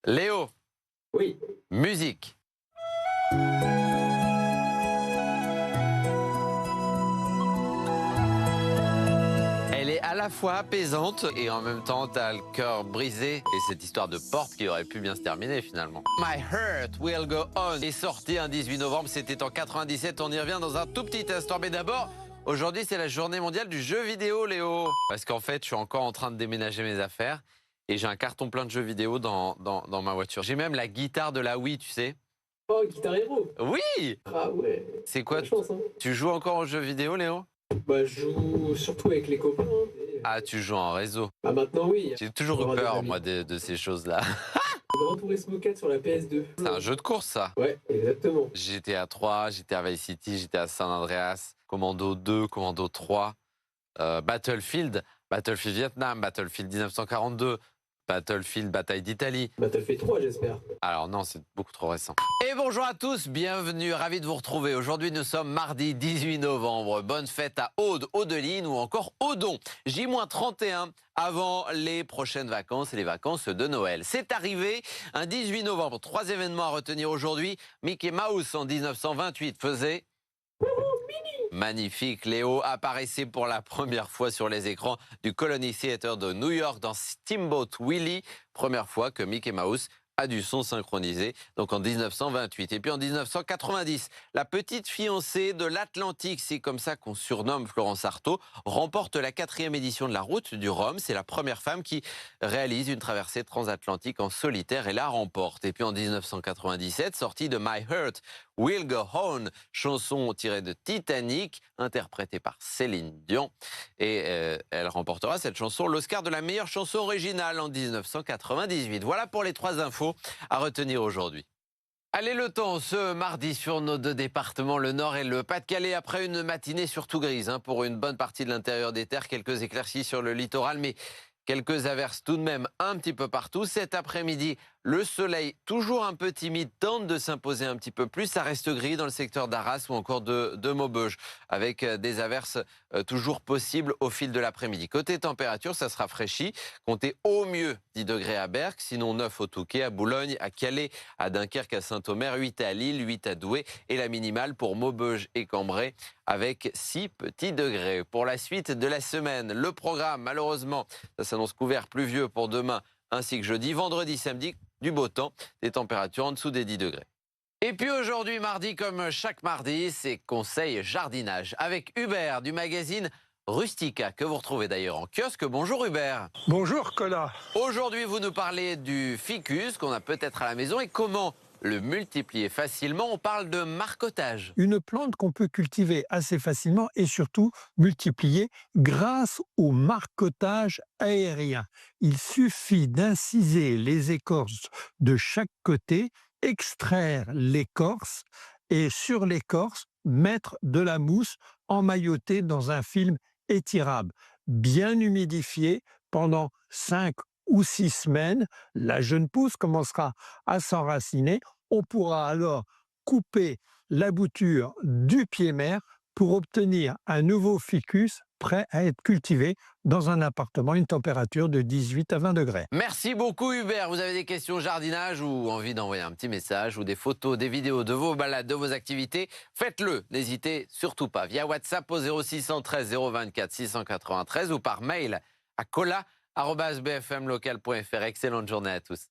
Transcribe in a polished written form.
Léo, Oui. musique. Elle est à la fois apaisante et en même temps t'as le cœur brisé. Et cette histoire de porte qui aurait pu bien se terminer finalement. My Heart Will Go On est sorti un 18 novembre, c'était en 97. On y revient dans un tout petit instant. Mais d'abord, aujourd'hui c'est la journée mondiale du jeu vidéo, Léo. Parce qu'en fait, je suis encore en train de déménager mes affaires et j'ai un carton plein de jeux vidéo dans ma voiture. J'ai même la guitare de la Wii, tu sais. Oh, Guitar Hero. Oui! Ah ouais. C'est quoi? La chance, hein. Tu joues encore aux jeux vidéo, Léo? Bah, je joue surtout avec les copains. Hein, Ah, tu joues en réseau. Bah, maintenant, oui. J'ai toujours eu Avoir des peur, amis. moi, de ces choses-là. Grand Turismo 4 sur la PS2. C'est un jeu de course, ça. Ouais, exactement. GTA 3, GTA Vice City, GTA San Andreas, Commando 2, Commando 3, Battlefield, Battlefield Vietnam, Battlefield 1942, Battlefield Bataille d'Italie. Battlefield 3, j'espère. Alors non, c'est beaucoup trop récent. Et bonjour à tous, bienvenue, ravi de vous retrouver. Aujourd'hui, nous sommes mardi 18 novembre. Bonne fête à Aude, Audeline ou encore Audon. J-31 avant les prochaines vacances et les vacances de Noël. C'est arrivé un 18 novembre. 3 événements à retenir aujourd'hui. Mickey Mouse en 1928 faisait... Magnifique, Léo apparaissait pour la première fois sur les écrans du Colony Theater de New York dans Steamboat Willie. Première fois que Mickey Mouse a du son synchronisé, donc en 1928. Et puis en 1990, la petite fiancée de l'Atlantique, c'est comme ça qu'on surnomme Florence Artaud, remporte la 4e édition de la Route du Rhum. C'est la première femme qui réalise une traversée transatlantique en solitaire et la remporte. Et puis en 1997, sortie de My Heart Will Go On, chanson tirée de Titanic, interprétée par Céline Dion. Et elle remportera cette chanson l'Oscar de la meilleure chanson originale en 1998. Voilà pour les 3 infos à retenir aujourd'hui. Allez, le temps ce mardi sur nos 2 départements, le Nord et le Pas-de-Calais, après une matinée surtout grise pour une bonne partie de l'intérieur des terres. Quelques éclaircies sur le littoral, mais quelques averses tout de même un petit peu partout. Cet après-midi, le soleil, toujours un peu timide, tente de s'imposer un petit peu plus. Ça reste gris dans le secteur d'Arras ou encore de Maubeuge, avec des averses toujours possibles au fil de l'après-midi. Côté température, ça se rafraîchit. Comptez au mieux 10 degrés à Berck, sinon 9 au Touquet, à Boulogne, à Calais, à Dunkerque, à Saint-Omer, 8 à Lille, 8 à Douai et la minimale pour Maubeuge et Cambrai avec 6 petits degrés. Pour la suite de la semaine, le programme, malheureusement, ça s'annonce couvert, pluvieux pour demain ainsi que jeudi. Vendredi, samedi, du beau temps, des températures en dessous des 10 degrés. Et puis aujourd'hui, mardi, comme chaque mardi, c'est conseil jardinage avec Hubert du magazine Rustica, que vous retrouvez d'ailleurs en kiosque. Bonjour Hubert. Bonjour Colas. Aujourd'hui, vous nous parlez du ficus qu'on a peut-être à la maison et comment le multiplier facilement. On parle de marcotage. Une plante qu'on peut cultiver assez facilement et surtout multiplier grâce au marcotage aérien. Il suffit d'inciser les écorces de chaque côté, extraire l'écorce et sur l'écorce mettre de la mousse emmaillotée dans un film étirable, bien humidifié pendant 5 ou 6 semaines. La jeune pousse commencera à s'enraciner. On pourra alors couper la bouture du pied-mère pour obtenir un nouveau ficus prêt à être cultivé dans un appartement, une température de 18 à 20 degrés. Merci beaucoup Hubert. Vous avez des questions jardinage ou envie d'envoyer un petit message ou des photos, des vidéos de vos balades, de vos activités, faites-le. N'hésitez surtout pas via WhatsApp au 0613 024 693 ou par mail à cola@bfmlocal.fr. Excellente journée à tous.